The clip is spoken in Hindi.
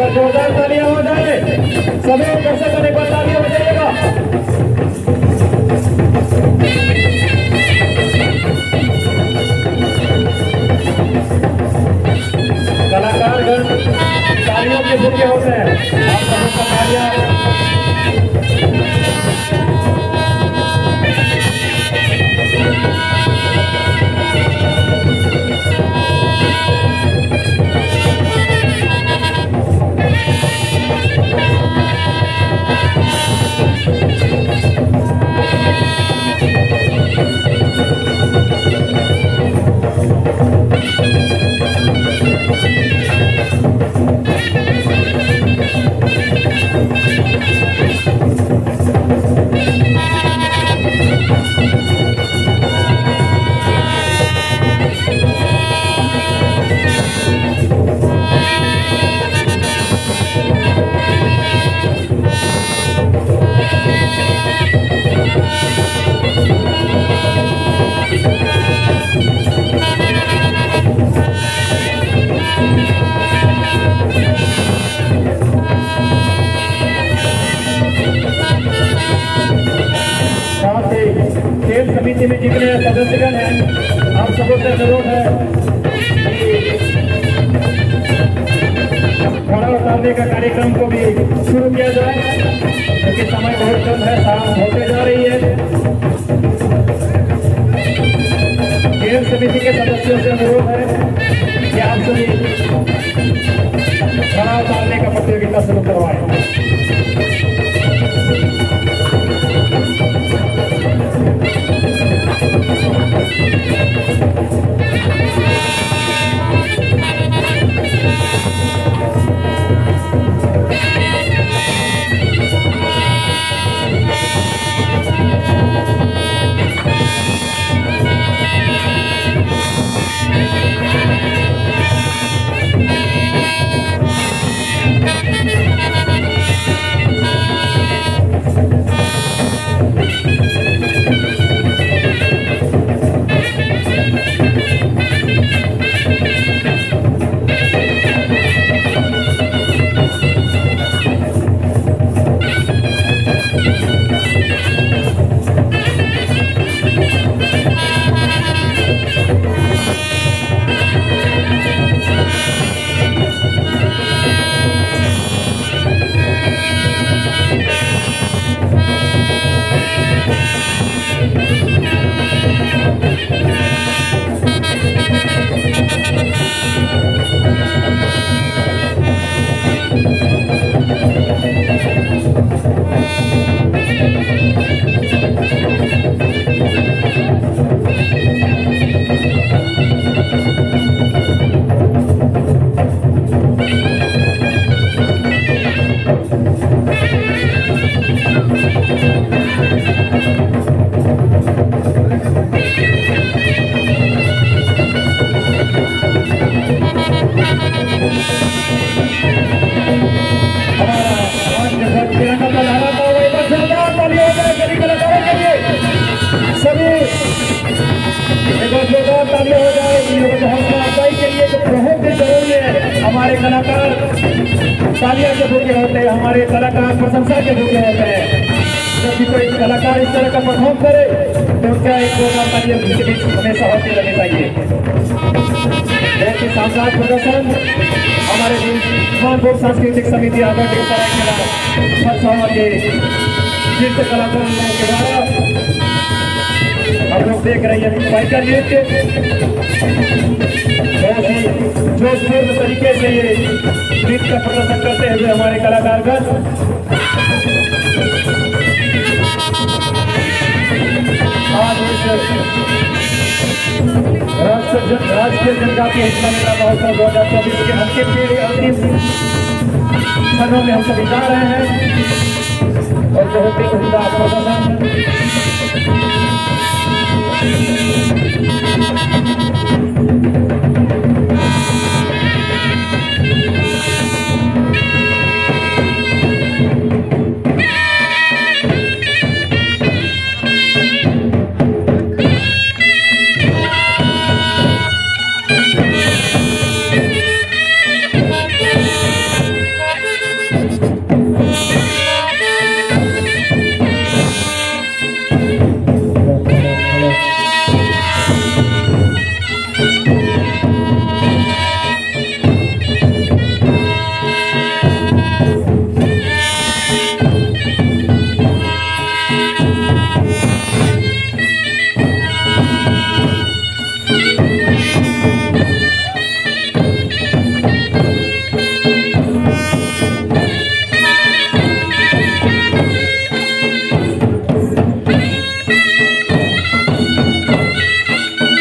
जोरदार तालियां हो जाए, सभी दर्शकों ने तालियां बजाइएगा। कलाकारगण तालियों के भूखे होते हैं, आप सबों का तालियां। खेल समिति में जितने सदस्यगण हैं, आप सबों से अनुरोध है घड़ा उतारने का कार्यक्रम को भी शुरू किया जाए, क्योंकि समय बहुत कम है, शाम होते जा रही है। खेल समिति के सदस्यों से अनुरोध है कि आप सभी घड़ा उतारने का प्रतियोगिता शुरू करवाएं। हमारे कलाकार तालियां के भूखे होते हैं, हमारे कलाकार प्रशंसा के भूखे होते हैं। जब भी कोई कलाकार इस तरह का परफॉर्म करे तो उनका एक प्रोग्राम तालियों के बीच हमेशा होते रहने चाहिए। बहुत ही शानदार प्रदर्शन हमारे खानपुर सांस्कृतिक समिति आदर के नृत्य कलाकारों के द्वारा हम लोग देख रहे हैं बाइकर नृत्य बहुत ही जोशपूर्ण तरीके से ये नृत्य का प्रदर्शन करते हुए हमारे कलाकारगण आज राष्ट्रीय जनजातीय हिस्सा मेला महोत्सव 2024 के अंतिम क्षणों में हम सभी जा रहे हैं और बहुत ही उम्दा प्रदर्शन